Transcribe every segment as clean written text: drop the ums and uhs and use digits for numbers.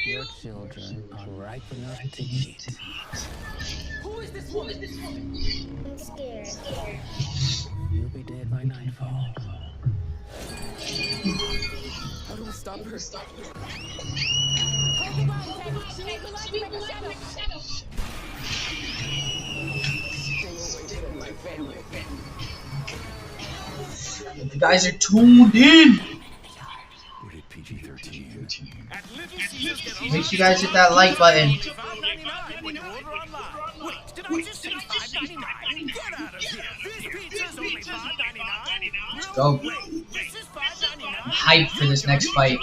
Your children are ripe enough to eat. Who is this woman? I'm scared. You'll be dead by nightfall. How do we stop her? Hold the line, Teddy. She needs the light to make a shadow. Stay away from my family. You guys are tuned in. Rated PG-13. Make sure you guys hit that like button. $5.99 when you order online. Wait, did I just say $5.99? Get out of here. This pizza's only $5.99. Let's go. This is $5.99. I'm hyped for this next fight.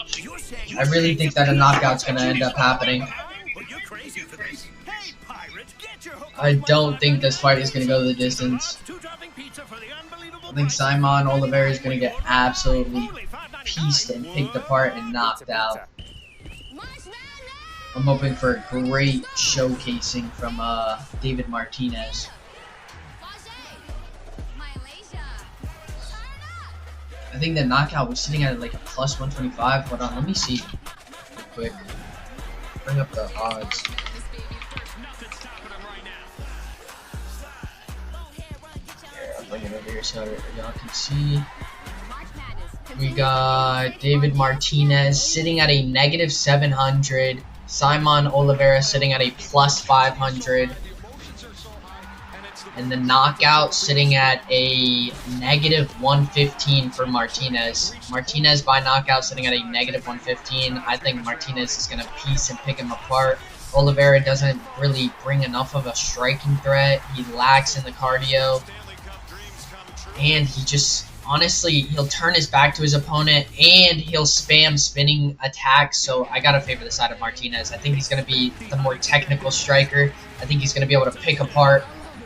I really think that a knockout's gonna end up happening. Well, you're crazy for this. Hey, pirate, get your hook. I don't think this fight is gonna go the distance. Two-topping pizza for the unbelievable I think Saimon Oliveira is gonna get absolutely pieced and picked apart and knocked out. I'm hoping for a great showcasing from David Martinez. I think the knockout was sitting at like a plus 125. Hold on, let me see real quick. Bring up the odds. Here, I'll bring it over here so y'all can see. We got David Martinez sitting at a negative 700. Saimon Oliveira sitting at a plus 500. And the knockout sitting at a negative 115 for Martinez. Martinez by knockout sitting at a negative 115. I think Martinez is going to piece and pick him apart. Oliveira doesn't really bring enough of a striking threat. He lacks in the cardio. And he just, honestly, he'll turn his back to his opponent and he'll spam spinning attacks. So I got to favor the side of Martinez. I think he's going to be the more technical striker. I think he's going to be able to pick apart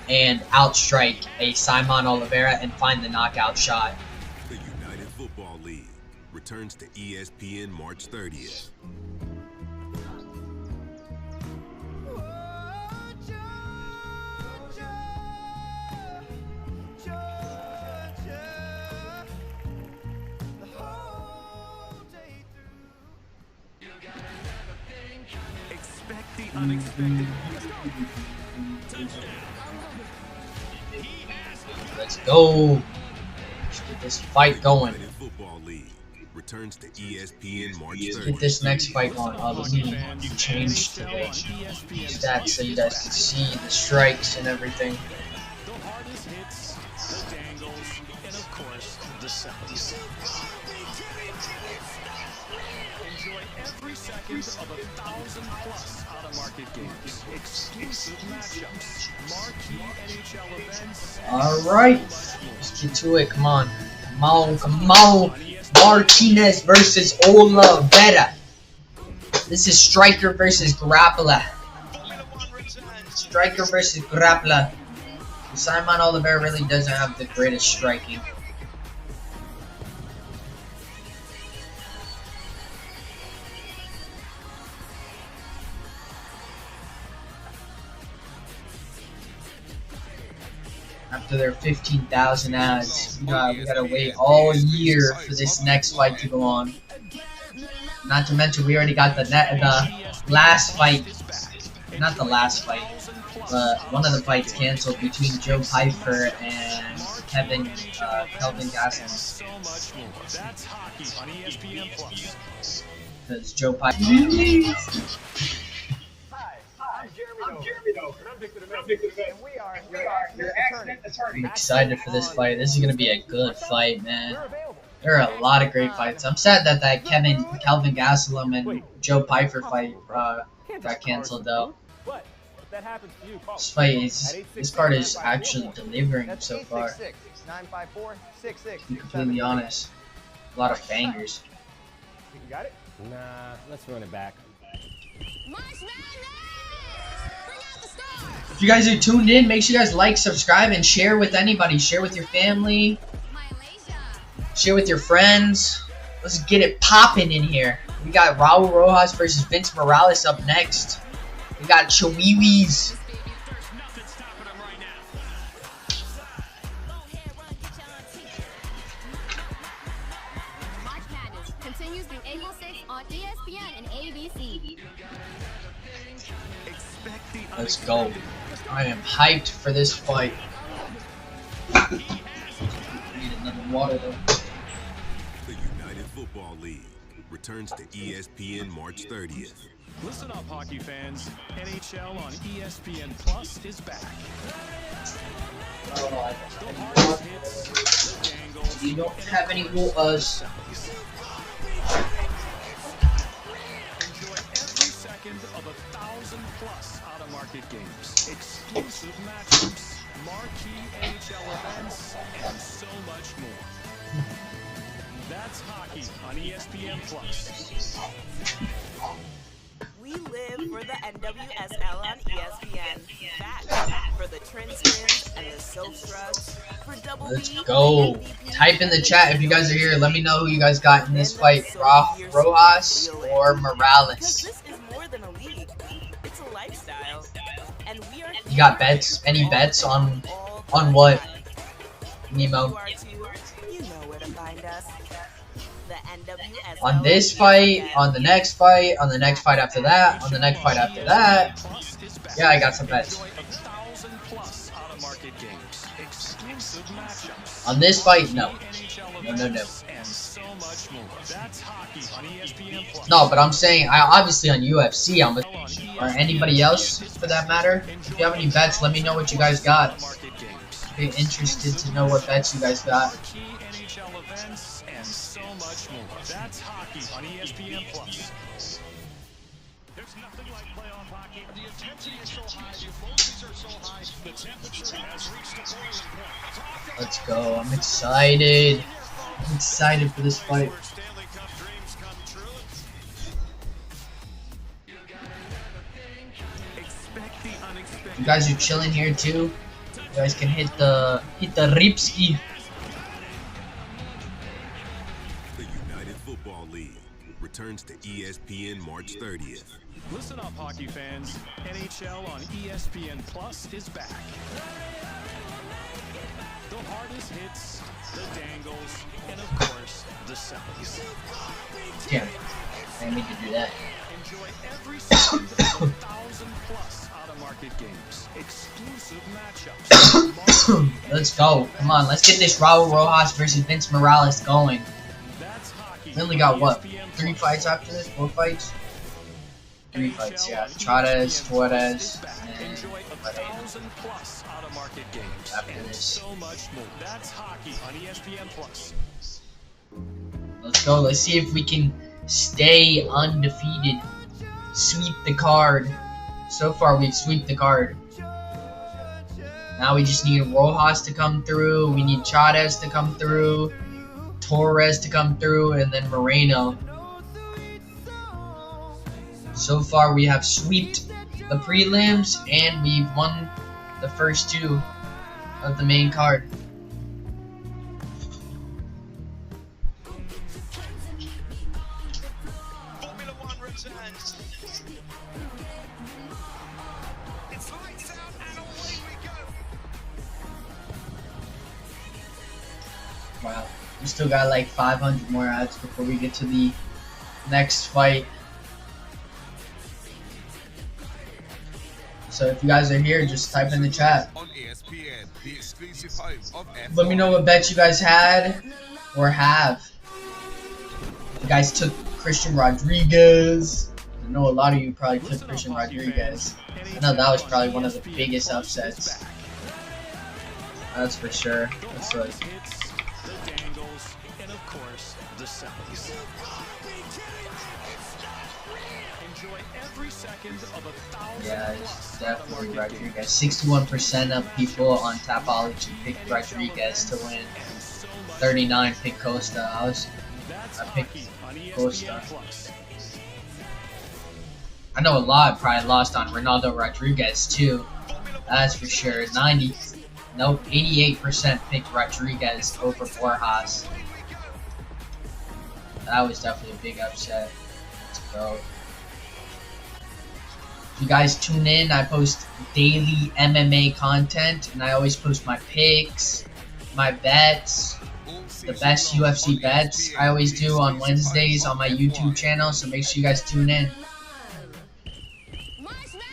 and outstrike a Saimon Oliveira and find the knockout shot. The United Football League returns to ESPN March 30th. Expect the unexpected. Let's go. Let's get this fight going. United Football League returns to ESPN March Let's 30th. get this next fight going. Let me change the stats so you guys can see the strikes and everything. The hardest hits, the dangles, and of course, the sounds. Enjoy every second of 1,000+ out-of-market games, exclusive matchups, marquee NHL events. Alright, let's get to it. Come on. Come on, come on. Martinez versus Oliveira. This is striker versus grappler. Striker versus grappler. Saimon Oliveira really doesn't have the greatest striking. After their 15,000 ads, we gotta wait all year for this next fight to go on. Not to mention, we already got the last fight, not the last fight, but one of the fights canceled between Joe Pyfer and Kelvin Gastelum. Because Joe Pyfer. I'm excited for this fight. This is gonna be a good fight, man. There are a lot of great fights. I'm sad that Kelvin Gastelum and Joe Pyfer fight got canceled though. This card is actually delivering so far. To be completely honest, a lot of bangers. You got it? Nah, let's run it back. If you guys are tuned in, make sure you guys like, subscribe, and share with anybody. Share with your family. Share with your friends. Let's get it popping in here. We got Raul Rojas versus Vince Morales up next. We got Cháirez. on ESPN and ABC. Let's go. I am hyped for this fight. Need another water though. The United Football League returns to ESPN March 30th. Listen up, hockey fans. NHL on ESPN Plus is back. The hardest hits, the dangles, You don't have any Rosas. enjoy every second of 1,000+ out-of-market games, exclusive matchups, marquee NHL events, and so much more. That's hockey on ESPN Plus. We live for the NWSL on ESPN. Back for the Trinskins and the Silk Struts. For Double Let's B, go. MVP, Type in the chat if you guys are here. Let me know who you guys got in this fight. Rojas or because Morales. this is more than a league. It's a lifestyle. And we are You got bets? Any bets on what? Nemo. You are too. You know where to find us. The NWSL On this fight, on the next fight, on the next fight after that, on the next fight after that. Plus is back. Yeah, I got some bets. Enjoy 1,000+ out-of-market games, exclusive matchups, On this fight, no. NHL No, no, no. events, and so much more. That's hockey on ESPN Plus. No, but I'm saying, obviously on UFC, or anybody else for that matter. If you have any bets, let me know what you guys got. Market games, Be interested to know what bets you guys got. marquee NHL events, and so much more. That's hockey on ESPN Plus. There's nothing like playoff hockey. The intensity is so high, the emotions are so high, the temperature has reached a boiling point. Let's go. I'm excited. I'm excited for this fight. Where Stanley Cup dreams come true. Expect the unexpected. You guys are chilling here too. You guys can hit the Ripski. The United Football League returns to ESPN March 30th. Listen up, hockey fans. NHL on ESPN Plus is back. The hardest hits, the dangles, and of course, the selfies. Damn, I didn't mean to do that. Enjoy every second of 1,000+ out-of-market games, exclusive matchups. Let's go. Come on, let's get this Raul Rojas versus Vince Morales going. That's hockey. We only got what? ESPN 3 Plus. fights after this? 4 fights? 3 fights, yeah. Cháirez, Torres, and Enjoy Moreno 1,000+ out-of-market games after and this. so much more. That's hockey on ESPN Plus. Let's go. Let's see if we can stay undefeated. Sweep the card. So far, we've swept the card. Now we just need Rojas to come through. We need Cháirez to come through. Torres to come through. And then Moreno. So far, we have swept the prelims. And we've won the first 2 of the main card. Formula One returns. It's lights out and away we go. Wow. We still got like 500 more ads before we get to the next fight. So if you guys are here, just type in the chat. On ESPN, the exclusive home of F1. Let me know what bets you guys had or have. You guys took Christian Rodríguez. I know a lot of you probably took Christian Rodríguez. I know that was probably one of the biggest upsets. That's for sure. That's like, Hits, the dangles, and of course, the selfies. Enjoy every second of 1,000+ yeah, it's definitely out-of-market games. Rodríguez. 61% of people on Tapology picked Rodríguez to win. And so much 39 picked Costa. That's I picked hockey on Costa. ESPN Plus. I know a lot probably lost on Ronaldo Rodríguez too. That's for sure. 88% picked Rodríguez over Borjas. That was definitely a big upset. Let's go. If you guys tune in, I post daily MMA content, and I always post my picks, my bets, the best UFC bets I always do on Wednesdays on my YouTube channel, so make sure you guys tune in.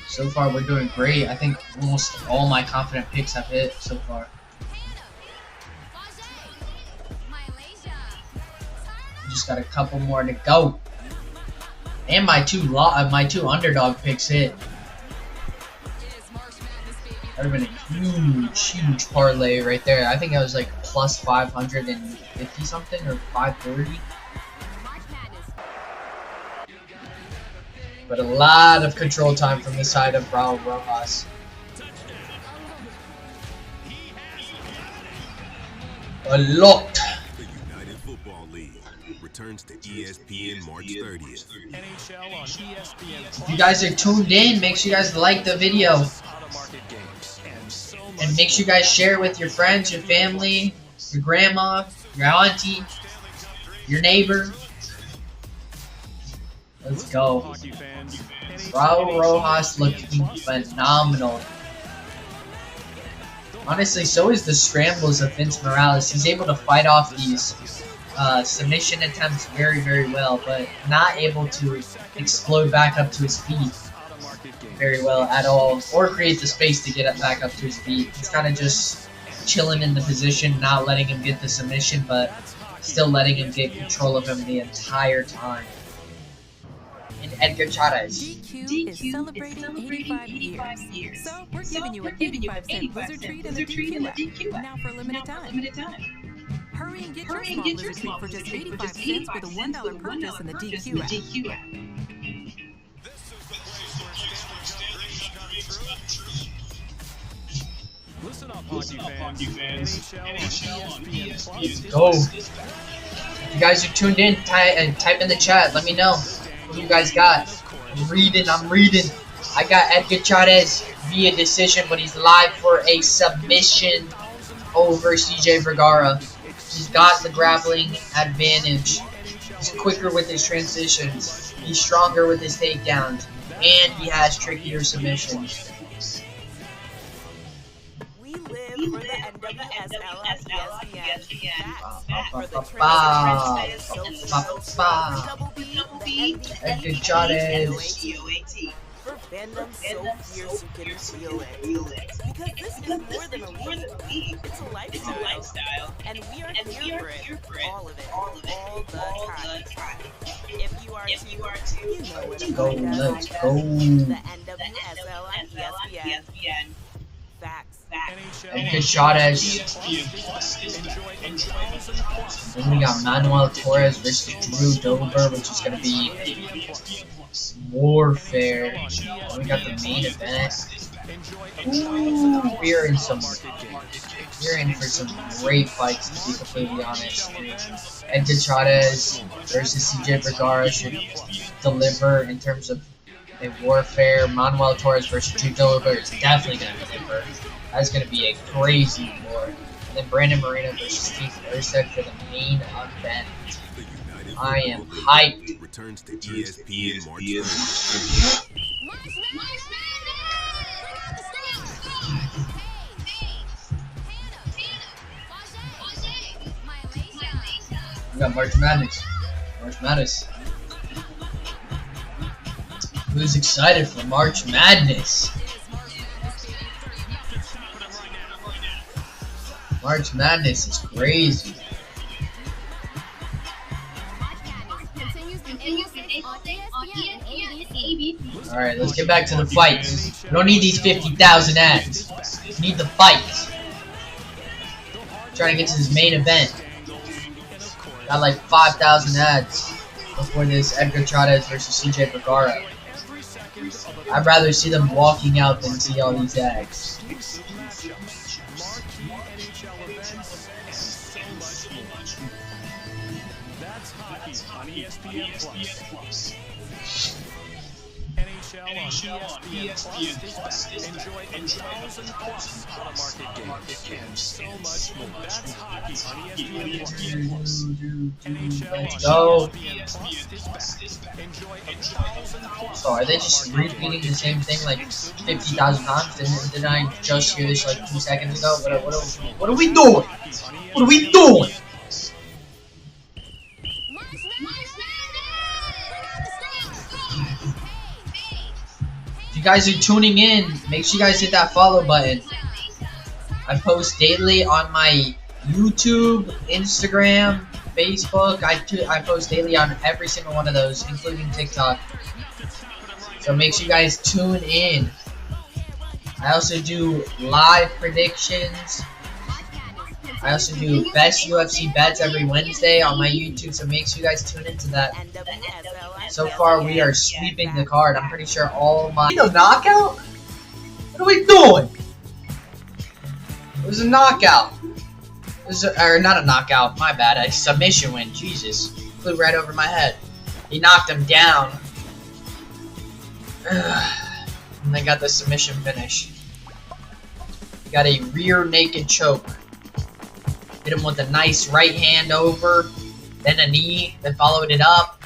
So far we're doing great. I think almost all my confident picks have hit so far. Just got a couple more to go. And my two underdog picks hit. That would have been a huge parlay right there. I think I was like plus 550 something or 540. But a lot of control time from the side of Raul Rojas. A lot. The United Football League returns to ESPN March 30th. If you guys are tuned in, make sure you guys like the video. And make sure you guys share it with your friends, your family, your grandma, your auntie, your neighbor. Let's go. Raul Rojas looking phenomenal. Honestly, so is the scrambles of Vince Morales. He's able to fight off these submission attempts very well, but not able to explode back up to his feet very well at all, or create the space to get up back up to his feet. He's kind of just chilling in the position, not letting him get the submission, but still letting him get control of him the entire time. And Edgar Cháirez. DQ is celebrating 85 years. So we're giving you an 85-cent Blizzard treat in the DQ app. Now for a limited time. Hurry and get your small Blizzard treat for just 85 cents with a $1 purchase in the DQ app. Listen up, hockey fans. Go. If you guys are tuned in, type in the chat. Let me know what you guys got. I'm reading. I got Edgar Cháirez via decision, but he's live for a submission over CJ Vergara. He's got the grappling advantage. He's quicker with his transitions. He's stronger with his takedowns. And he has trickier submissions. We live for the NWSL on ESPN. For the Edgar Cháirez. For fandom so fierce you can feel it. Because this is more than a league. It's a lifestyle. And we are here for it. All of it. All the time. If you are too, you know where to find us. Let's go. The NWSL on ESPN. Facts. Edgar Cháirez. Then we got Manuel Torres versus Dober, which is going to be warfare. Then we got the main event. Ooh, we're in for some great fights, to be completely honest. Edgar Cháirez versus CJ Vergara should deliver in terms of a warfare. Manuel Torres versus Dober is definitely going to deliver. That's going to be a crazy war. And then Brandon Moreno versus Erceg for the main event. I am hyped. Returns to ESPN March 30th. We got March Madness. Who's excited for March Madness? March Madness is crazy. Alright, let's get back to the fights. We don't need these 50,000 ads. We need the fights. Trying to get to this main event. Got like 5,000 ads before this Edgar Cháirez versus CJ Vergara. I'd rather see them walking out than see all these ads. That's hockey on ESPN Plus. NHL on ESPN Plus. Enjoy 1,000+ out-of-market games and so much more. That's hockey on ESPN Plus. Let's go. So are they just repeating the same thing like 50,000 times? Didn't I just hear this like 2 seconds ago? What are we doing? What are we doing? you guys are tuning in, make sure you guys hit that follow button. I post daily on my YouTube, Instagram, Facebook. I post daily on every single one of those, including TikTok. So make sure you guys tune in. I also do live predictions. I also do best UFC bets every Wednesday on my YouTube, so make sure you guys tune into that. So far, we are sweeping the card. I'm pretty sure all my... knockout? What are we doing? It was a knockout. It was or not a knockout, my bad. A submission win. Jesus. Flew right over my head. He knocked him down. And then got the submission finish. Got a rear naked choke. Hit him with a nice right hand over, then a knee, then followed it up.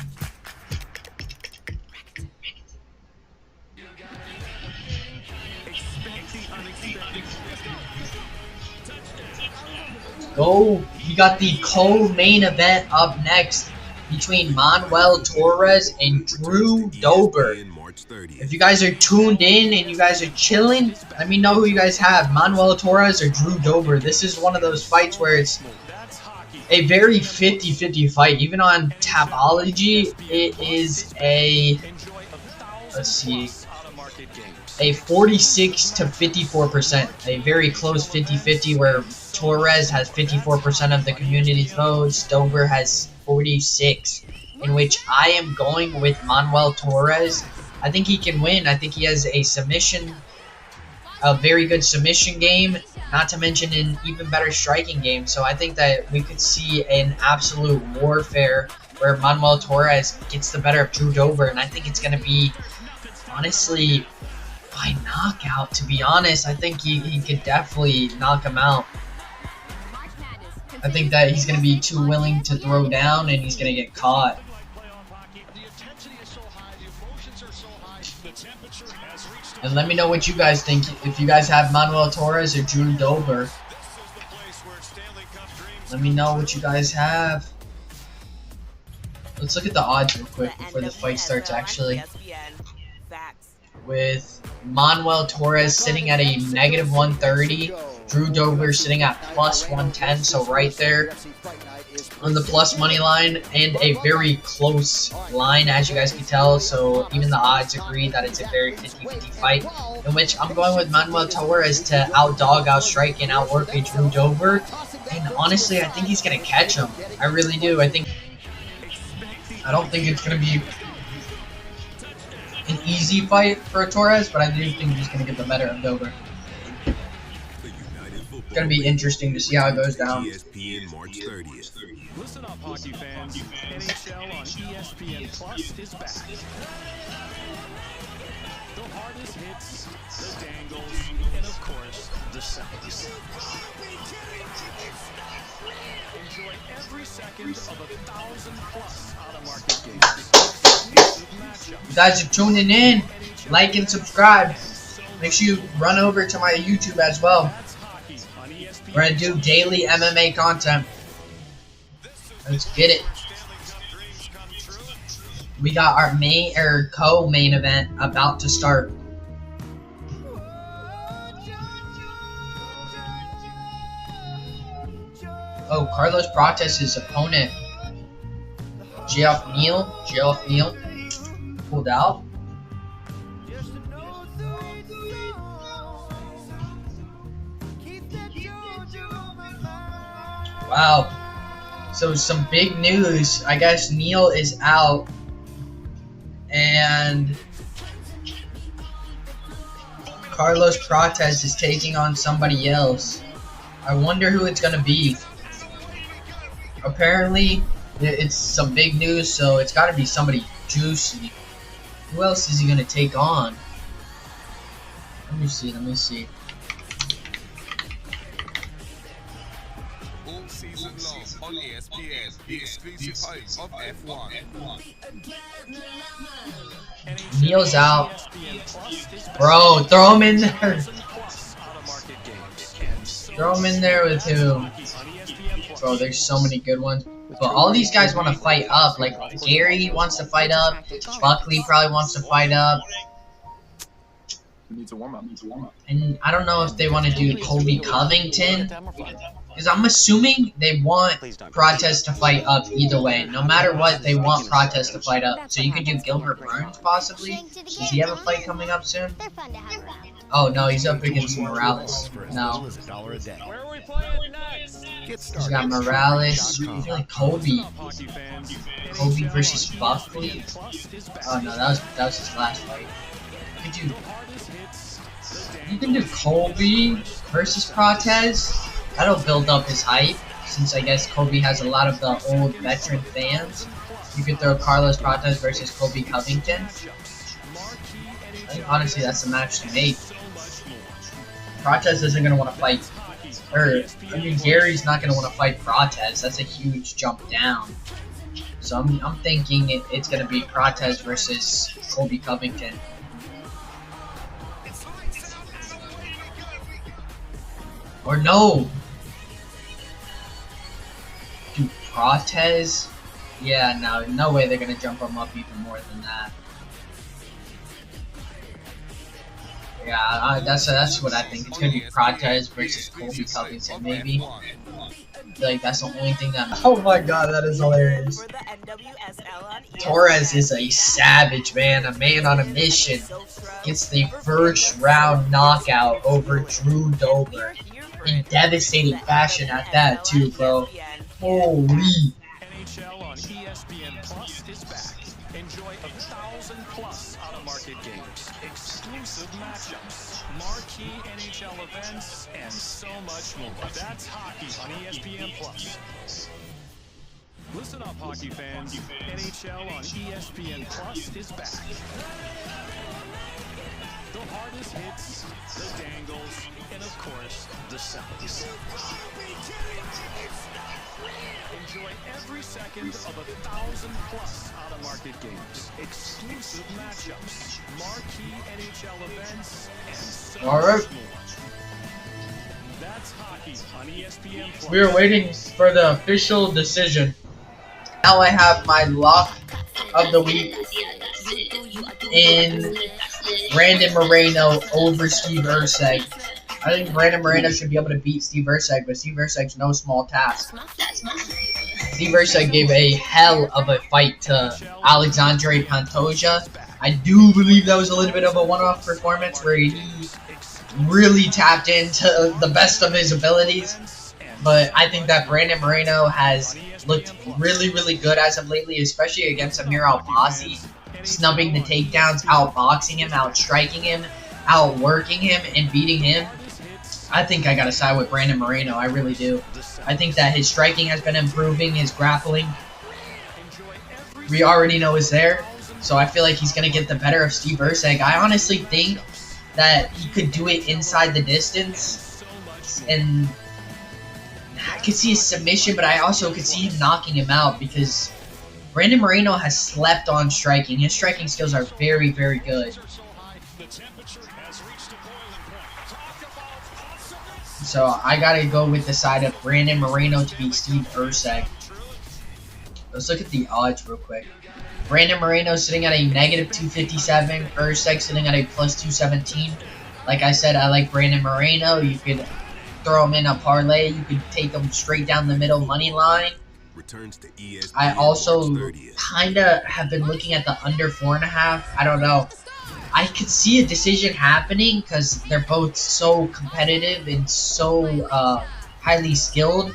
Go! We got the co-main event up next between Manuel Torres and Drew Dober. If you guys are tuned in and you guys are chilling, let me know who you guys have, Manuel Torres or Drew Dober. This is one of those fights where it's a very 50-50 fight. Even on Tapology, it is a, let's see, a 46 to 54%. A very close 50-50 where Torres has 54% of the community's votes, Dober has 46, in which I am going with Manuel Torres. I think he can win. I think he has a submission, a very good submission game, not to mention an even better striking game. So I think that we could see an absolute warfare where Manuel Torres gets the better of Drew Dober, and I think it's going to be, honestly, by knockout, to be honest. I think he could definitely knock him out. I think that he's going to be too willing to throw down, and he's going to get caught. And let me know what you guys think, if you guys have Manuel Torres or Drew Dober. Let me know what you guys have. Let's look at the odds real quick before the fight starts, actually. With Manuel Torres sitting at a -130, Drew Dober sitting at +110, so right there on the plus money line, and a very close line, as you guys can tell. So even the odds agree that it's a very 50-50 fight, in which I'm going with Manuel Torres to outdog, outstrike, and outwork a Drew Dober. And honestly, I think he's gonna catch him. I really do. I don't think it's gonna be an easy fight for Torres, but I do think he's gonna get the better of Dober. It's gonna be interesting to see how it goes down. ESPN March 30th. Listen up, hockey fans. NHL on ESPN Plus is back. The hardest hits, the dangles, and of course, the sounds. Enjoy every second of 1,000+ out-of-market games. You guys are tuning in. Like and subscribe. Make sure you run over to my YouTube as well. We're gonna do daily MMA content. Let's get it. We got our co-main event about to start. Oh, Carlos Prates' opponent, Geoff Neal, pulled out. Wow. So some big news. I guess Neal is out, and Carlos Prates is taking on somebody else. I wonder who it's gonna be. Apparently, it's some big news, so it's gotta be somebody juicy. Who else is he gonna take on? Let me see. All season long on ESPN, the exclusive home of F1. Neal's out. Bro, throw him in there. Throw him in there with who? Bro, there's so many good ones. But all these guys want to fight up. Like, Gary wants to fight up. Buckley probably wants to fight up. Needs a warm up. And I don't know if they want to do Colby Covington, because I'm assuming they want Protest to fight up either way. No matter what, they want Protest to fight up. So you could do Gilbert Burns possibly. Does he have a fight coming up soon? Oh no, he's up against Morales. No. He's got Morales. I feel like Colby versus Buckley. Oh no, that was his last fight. You can do Colby versus Protez. That'll build up his hype, since I guess Colby has a lot of the old veteran fans. You could throw Carlos Protez versus Colby Covington. I think honestly that's the match to make. Protez isn't going to want to fight, Gary's not going to want to fight Protez. That's a huge jump down. So I'm thinking it's going to be Protez versus Colby Covington. Or no! Do Protez? Yeah, no way they're gonna jump him up even more than that. Yeah, that's what I think. It's gonna be Protez versus Colby Covington, maybe. I feel like that's the only thing that. Oh my god, that is hilarious. Torres is a savage, man. A man on a mission. Gets the first round knockout over Drew Dober. In devastating fashion at that too, bro. Holy. NHL on ESPN Plus is back. Enjoy 1,000+ out-of-market games, exclusive matchups, marquee NHL events, and so much more. That's hockey on ESPN Plus. Listen up, hockey fans. NHL on ESPN Plus is back. The hardest hits, the dangles, and of course, the selfies. Enjoy every second of 1,000+ out-of-market games, exclusive matchups, marquee NHL events, and so much more. That's hockey on ESPN Plus. We are waiting for the official decision. Now I have my lock of the week in Brandon Moreno over Steve Erceg. I think Brandon Moreno should be able to beat Steve Erceg, but Steve Erceg's no small task. Steve Erceg gave a hell of a fight to Alexandre Pantoja. I do believe that was a little bit of a one-off performance where he really tapped into the best of his abilities. But I think that Brandon Moreno has looked really, really good as of lately, especially against Amir Albazi. Snubbing the takedowns, outboxing him, outstriking him, outworking him, and beating him. I think I gotta side with Brandon Moreno, I really do. I think that his striking has been improving, his grappling, we already know is there. So I feel like he's gonna get the better of Steve Erceg. I honestly think that he could do it inside the distance, and I could see his submission, but I also could see him knocking him out because Brandon Moreno has slept on striking. His striking skills are very, very good. So I gotta go with the side of Brandon Moreno to beat Steve Erceg. Let's look at the odds real quick. Brandon Moreno sitting at a -257. Erceg sitting at a +217. Like I said, I like Brandon Moreno. You could throw him in a parlay. You could take him straight down the middle money line. I also kind of have been looking at the under 4.5. I don't know. I could see a decision happening because they're both so competitive and so highly skilled.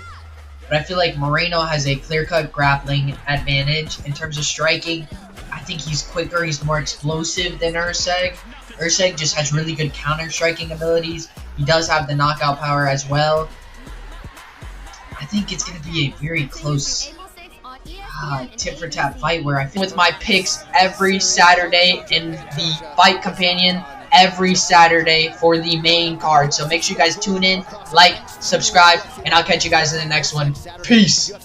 But I feel like Moreno has a clear-cut grappling advantage. In terms of striking, I think he's quicker, he's more explosive than Erceg. Erceg just has really good counter-striking abilities. He does have the knockout power as well. I think it's going to be a very close tit-for-tat fight where I feel with my picks every Saturday in the Fight Companion every Saturday for the main card. So make sure you guys tune in, like, subscribe, and I'll catch you guys in the next one. Peace.